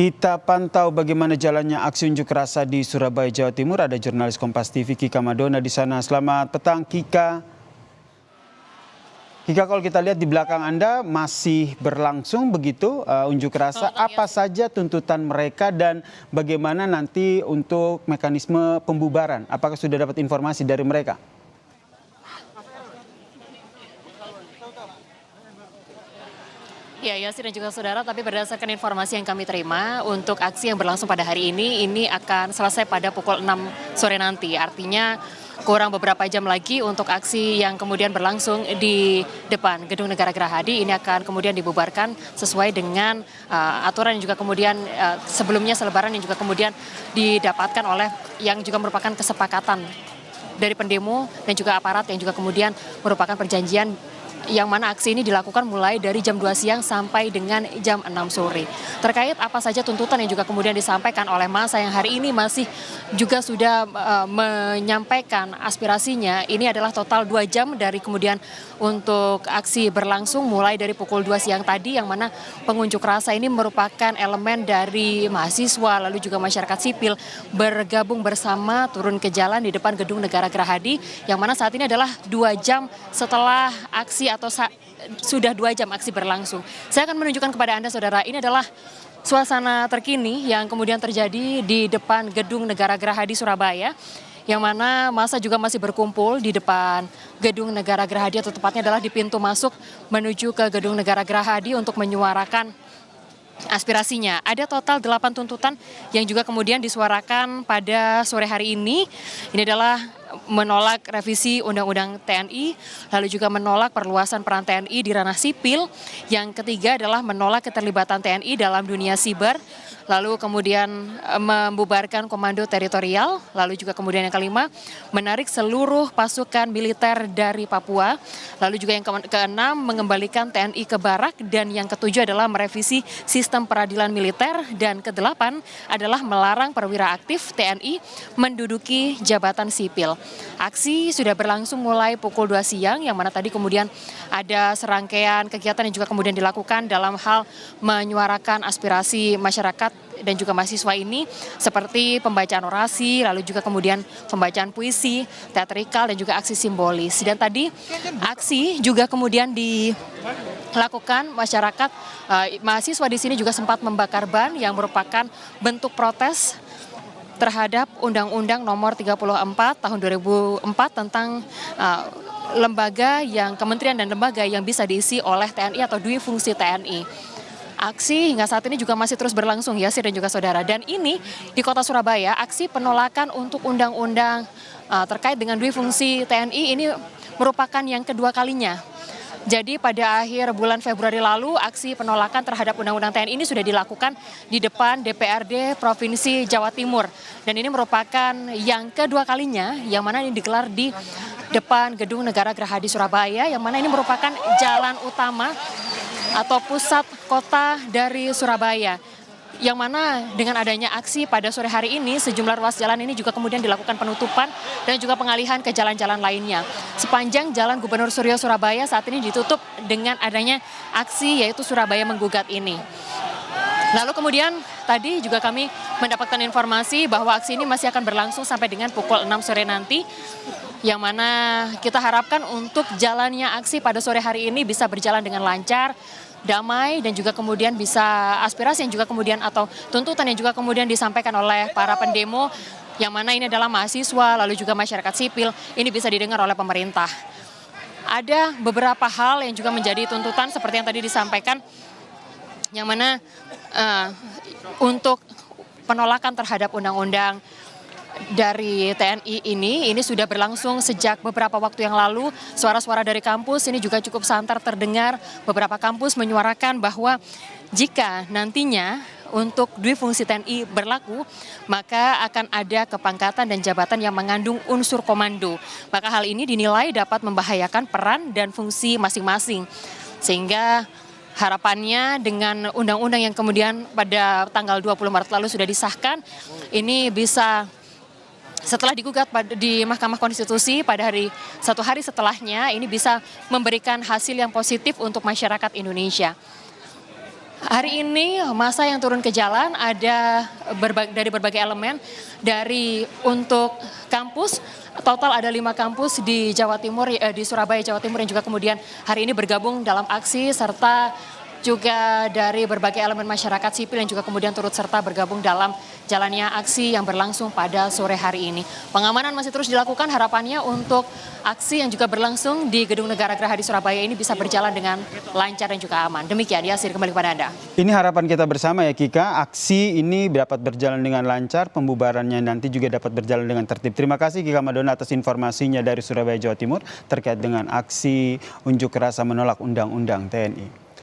Kita pantau bagaimana jalannya aksi unjuk rasa di Surabaya, Jawa Timur. Ada jurnalis Kompas TV Kika Madona di sana. Selamat petang, Kika. Kika, kalau kita lihat di belakang Anda masih berlangsung begitu unjuk rasa. Apa saja tuntutan mereka dan bagaimana nanti untuk mekanisme pembubaran? Apakah sudah dapat informasi dari mereka? Ya, Yasir dan juga saudara, tapi berdasarkan informasi yang kami terima, untuk aksi yang berlangsung pada hari ini akan selesai pada pukul 6 sore nanti. Artinya kurang beberapa jam lagi untuk aksi yang kemudian berlangsung di depan Gedung Negara Gerahadi ini akan kemudian dibubarkan sesuai dengan aturan yang juga kemudian sebelumnya selebaran yang juga kemudian didapatkan oleh yang juga merupakan kesepakatan dari pendemo dan juga aparat yang juga kemudian merupakan perjanjian yang mana aksi ini dilakukan mulai dari jam 2 siang sampai dengan jam 6 sore. Terkait apa saja tuntutan yang juga kemudian disampaikan oleh massa yang hari ini masih juga sudah menyampaikan aspirasinya, ini adalah total 2 jam dari kemudian untuk aksi berlangsung mulai dari pukul 2 siang tadi, yang mana pengunjuk rasa ini merupakan elemen dari mahasiswa lalu juga masyarakat sipil bergabung bersama turun ke jalan di depan Gedung Negara Gerahadi, yang mana saat ini adalah 2 jam setelah aksi atau sudah 2 jam aksi berlangsung. Saya akan menunjukkan kepada Anda, saudara, ini adalah suasana terkini yang kemudian terjadi di depan Gedung Negara Gerahadi Surabaya, yang mana massa juga masih berkumpul di depan Gedung Negara Gerahadi, atau tepatnya adalah di pintu masuk menuju ke Gedung Negara Gerahadi untuk menyuarakan aspirasinya. Ada total 8 tuntutan yang juga kemudian disuarakan pada sore hari ini. Ini adalah menolak revisi Undang-Undang TNI, lalu juga menolak perluasan peran TNI di ranah sipil. Yang ketiga adalah menolak keterlibatan TNI dalam dunia siber, lalu kemudian membubarkan komando teritorial, lalu juga kemudian yang kelima menarik seluruh pasukan militer dari Papua, lalu juga yang keenam mengembalikan TNI ke barak, dan yang ketujuh adalah merevisi sistem peradilan militer, dan kedelapan adalah melarang perwira aktif TNI menduduki jabatan sipil. Aksi sudah berlangsung mulai pukul 2 siang, yang mana tadi kemudian ada serangkaian kegiatan yang juga kemudian dilakukan dalam hal menyuarakan aspirasi masyarakat dan juga mahasiswa ini, seperti pembacaan orasi, lalu juga kemudian pembacaan puisi, teatrikal, dan juga aksi simbolis. Dan tadi aksi juga kemudian dilakukan masyarakat, mahasiswa di sini juga sempat membakar ban yang merupakan bentuk protes terhadap Undang-Undang Nomor 34 Tahun 2004 tentang lembaga yang kementerian dan lembaga yang bisa diisi oleh TNI atau dui fungsi TNI. Aksi hingga saat ini juga masih terus berlangsung, Yasir dan juga saudara. Dan ini di kota Surabaya, aksi penolakan untuk undang-undang terkait dengan dui fungsi TNI ini merupakan yang kedua kalinya. Jadi pada akhir bulan Februari lalu, aksi penolakan terhadap Undang-Undang TNI ini sudah dilakukan di depan DPRD Provinsi Jawa Timur. Dan ini merupakan yang kedua kalinya, yang mana ini digelar di depan Gedung Negara Gerahadi Surabaya, yang mana ini merupakan jalan utama atau pusat kota dari Surabaya. Yang mana dengan adanya aksi pada sore hari ini, sejumlah ruas jalan ini juga kemudian dilakukan penutupan dan juga pengalihan ke jalan-jalan lainnya. Sepanjang Jalan Gubernur Suryo Surabaya saat ini ditutup dengan adanya aksi, yaitu Surabaya Menggugat ini. Lalu kemudian tadi juga kami mendapatkan informasi bahwa aksi ini masih akan berlangsung sampai dengan pukul 6 sore nanti, yang mana kita harapkan untuk jalannya aksi pada sore hari ini bisa berjalan dengan lancar, damai, dan juga kemudian bisa aspirasi yang juga kemudian atau tuntutan yang juga kemudian disampaikan oleh para pendemo, yang mana ini adalah mahasiswa lalu juga masyarakat sipil, ini bisa didengar oleh pemerintah. Ada beberapa hal yang juga menjadi tuntutan seperti yang tadi disampaikan, yang mana untuk penolakan terhadap undang-undang dari TNI ini sudah berlangsung sejak beberapa waktu yang lalu. Suara-suara dari kampus ini juga cukup santer terdengar. Beberapa kampus menyuarakan bahwa jika nantinya untuk dui fungsi TNI berlaku, maka akan ada kepangkatan dan jabatan yang mengandung unsur komando. Maka hal ini dinilai dapat membahayakan peran dan fungsi masing-masing. Sehingga harapannya dengan undang-undang yang kemudian pada tanggal 20 Maret lalu sudah disahkan, ini bisa setelah digugat di Mahkamah Konstitusi pada satu hari setelahnya, ini bisa memberikan hasil yang positif untuk masyarakat Indonesia. Hari ini masa yang turun ke jalan ada dari berbagai elemen, dari untuk kampus, total ada 5 kampus di Jawa Timur, di Surabaya, Jawa Timur, yang juga kemudian hari ini bergabung dalam aksi, serta juga dari berbagai elemen masyarakat sipil yang juga kemudian turut serta bergabung dalam jalannya aksi yang berlangsung pada sore hari ini. Pengamanan masih terus dilakukan, harapannya untuk aksi yang juga berlangsung di Gedung Negara Geraha di Surabaya ini bisa berjalan dengan lancar dan juga aman. Demikian, Yasir, kembali kepada Anda. Ini harapan kita bersama ya Kika, aksi ini dapat berjalan dengan lancar, pembubarannya nanti juga dapat berjalan dengan tertib. Terima kasih Kika Madona atas informasinya dari Surabaya, Jawa Timur terkait dengan aksi unjuk rasa menolak Undang-Undang TNI.